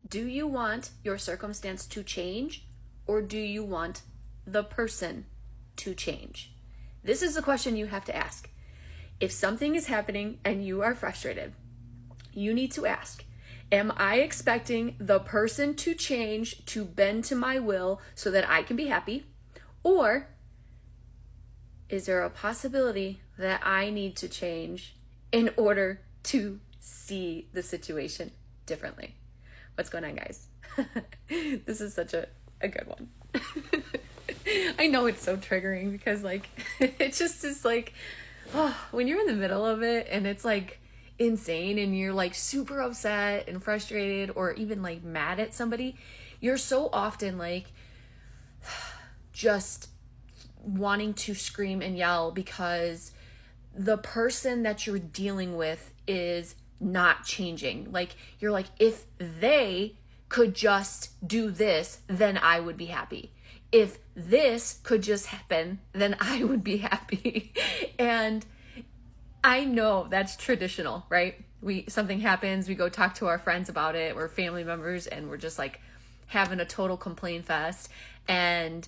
Do you want your circumstance to change, or do you want the person to change? This is the question you have to ask. If something is happening and you are frustrated, you need to ask, am I expecting the person to change, to bend to my will so that I can be happy? Or is there a possibility that I need to change in order to see the situation differently? What's going on, guys? This is such a good one. I know it's so triggering because like, it just is like, oh, when you're in the middle of it and it's like insane and you're like super upset and frustrated or even like mad at somebody, you're so often like just wanting to scream and yell because the person that you're dealing with is not changing. Like, you're like, if they could just do this, then I would be happy. If this could just happen, then I would be happy. And I know that's traditional, right? Something happens, we go talk to our friends about it, we're family members, and we're just like having a total complaint fest. And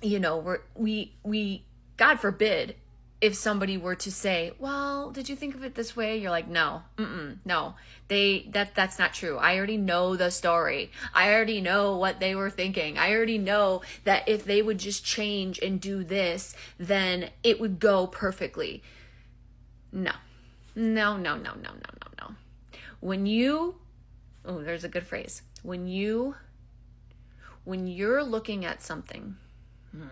you know, we God forbid, if somebody were to say, well, did you think of it this way? You're like, no, no, that's not true. I already know the story. I already know what they were thinking. I already know that if they would just change and do this, then it would go perfectly. No. When there's a good phrase. When you're looking at something, I'm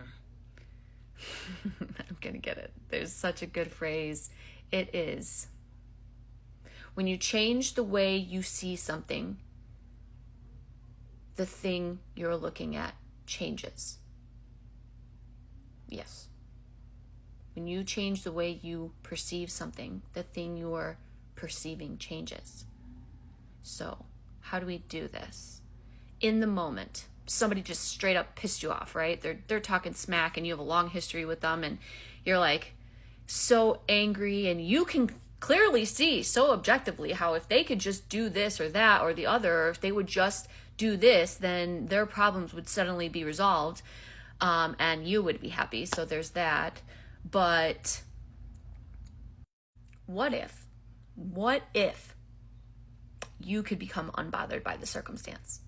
gonna get it. There's such a good phrase. It is, when you change the way you see something, the thing you're looking at changes. Yes. When you change the way you perceive something, the thing you're perceiving changes. So, how do we do this? In the moment, somebody just straight up pissed you off, right? They're talking smack and you have a long history with them and you're like so angry, and you can clearly see so objectively how if they could just do this or that or the other, or if they would just do this, then their problems would suddenly be resolved, and you would be happy. So there's that. But what if you could become unbothered by the circumstance?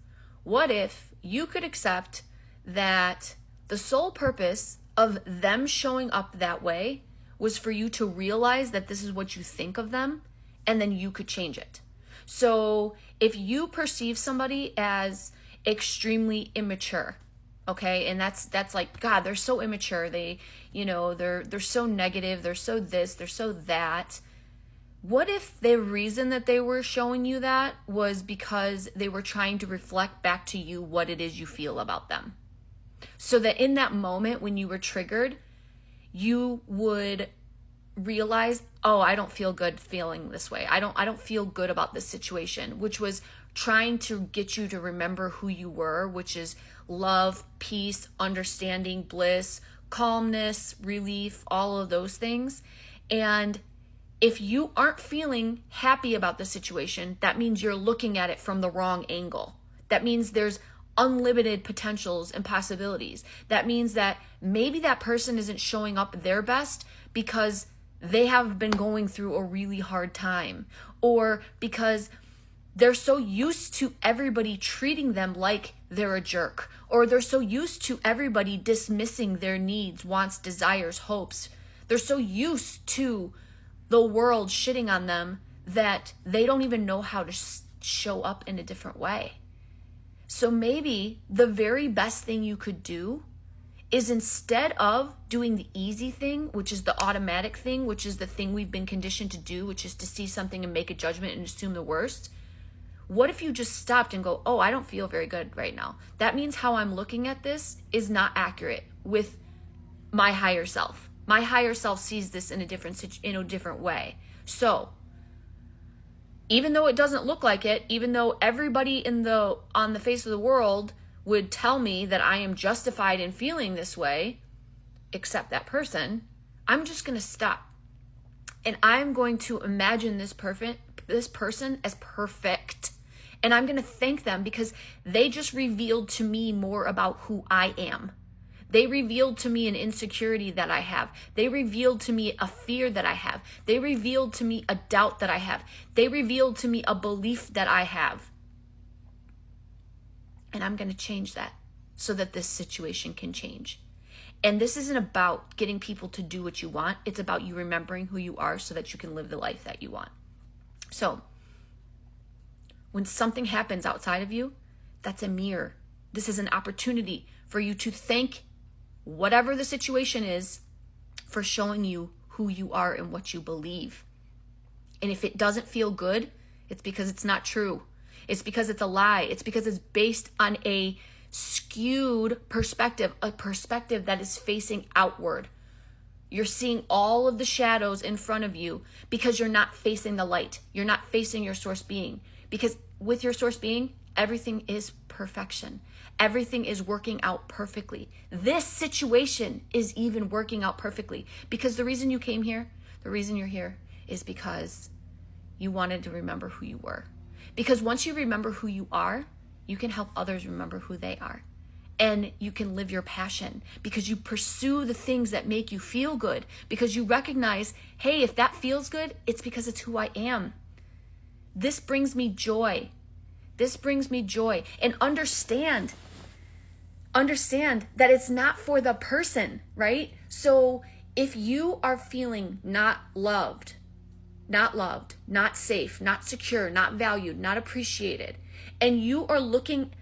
What if you could accept that the sole purpose of them showing up that way was for you to realize that this is what you think of them, and then you could change it? So if you perceive somebody as extremely immature, okay, and that's like, God, they're so immature, they're so negative, they're so this, they're so that. What if the reason that they were showing you that was because they were trying to reflect back to you what it is you feel about them? So that in that moment when you were triggered, you would realize, oh, I don't feel good feeling this way. I don't feel good about this situation, which was trying to get you to remember who you were, which is love, peace, understanding, bliss, calmness, relief, all of those things. And if you aren't feeling happy about the situation, that means you're looking at it from the wrong angle. That means there's unlimited potentials and possibilities. That means that maybe that person isn't showing up their best because they have been going through a really hard time, or because they're so used to everybody treating them like they're a jerk, or they're so used to everybody dismissing their needs, wants, desires, hopes. They're so used to the world shitting on them that they don't even know how to show up in a different way. So maybe the very best thing you could do is, instead of doing the easy thing, which is the automatic thing, which is the thing we've been conditioned to do, which is to see something and make a judgment and assume the worst, what if you just stopped and go, oh, I don't feel very good right now. That means how I'm looking at this is not accurate with my higher self. My higher self sees this in a different way. So even though it doesn't look like it, even though everybody on the face of the world would tell me that I am justified in feeling this way, except that person, I'm just going to stop. And I'm going to imagine this person as perfect. And I'm going to thank them because they just revealed to me more about who I am. They revealed to me an insecurity that I have. They revealed to me a fear that I have. They revealed to me a doubt that I have. They revealed to me a belief that I have. And I'm going to change that so that this situation can change. And this isn't about getting people to do what you want. It's about you remembering who you are so that you can live the life that you want. So when something happens outside of you, that's a mirror. This is an opportunity for you to thank whatever the situation is for showing you who you are and what you believe. And if it doesn't feel good, it's because it's not true. It's because it's a lie. It's because it's based on a skewed perspective, a perspective that is facing outward. You're seeing all of the shadows in front of you because you're not facing the light. You're not facing your source being. Because with your source being, everything is perfection. Everything is working out perfectly. This situation is even working out perfectly because the reason you came here, the reason you're here is because you wanted to remember who you were. Because once you remember who you are, you can help others remember who they are. And you can live your passion because you pursue the things that make you feel good because you recognize, hey, if that feels good, it's because it's who I am. This brings me joy. This brings me joy. And understand that it's not for the person, right? So if you are feeling not loved, not safe, not secure, not valued, not appreciated, and you are looking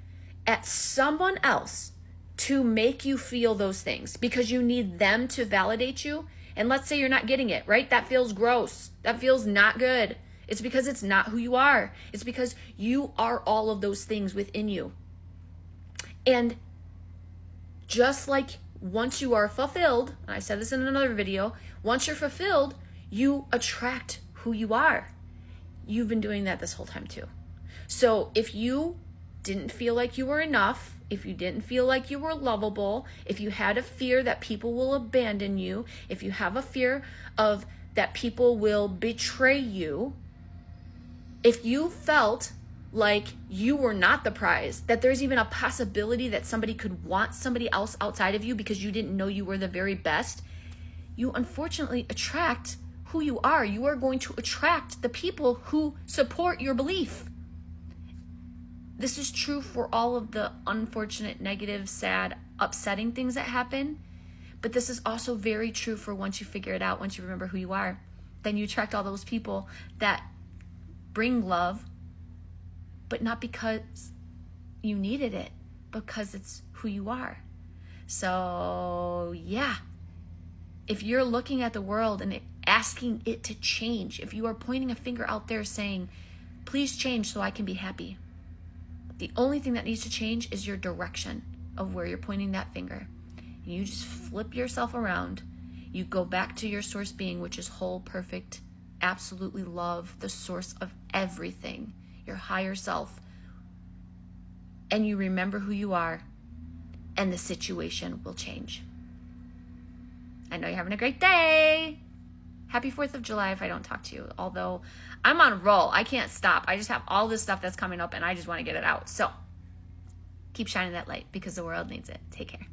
at someone else to make you feel those things because you need them to validate you, and let's say you're not getting it, right? That feels gross. That feels not good. It's because it's not who you are. It's because you are all of those things within you. And just like once you are fulfilled, and I said this in another video, once you're fulfilled, you attract who you are. You've been doing that this whole time too. So if you didn't feel like you were enough, if you didn't feel like you were lovable, if you had a fear that people will abandon you, if you have a fear of that people will betray you, if you felt like you were not the prize, that there's even a possibility that somebody could want somebody else outside of you because you didn't know you were the very best, you unfortunately attract who you are. You are going to attract the people who support your belief. This is true for all of the unfortunate, negative, sad, upsetting things that happen. But this is also very true for once you figure it out, once you remember who you are. Then you attract all those people that bring love, but not because you needed it, because it's who you are. So yeah, if you're looking at the world and asking it to change, if you are pointing a finger out there saying, please change so I can be happy, the only thing that needs to change is your direction of where you're pointing that finger. And you just flip yourself around. You go back to your source being, which is whole, perfect, absolutely love, the source of everything, your higher self. And you remember who you are, and the situation will change. I know you're having a great day. Happy 4th of July if I don't talk to you. Although I'm on a roll. I can't stop. I just have all this stuff that's coming up and I just want to get it out. So keep shining that light because the world needs it. Take care.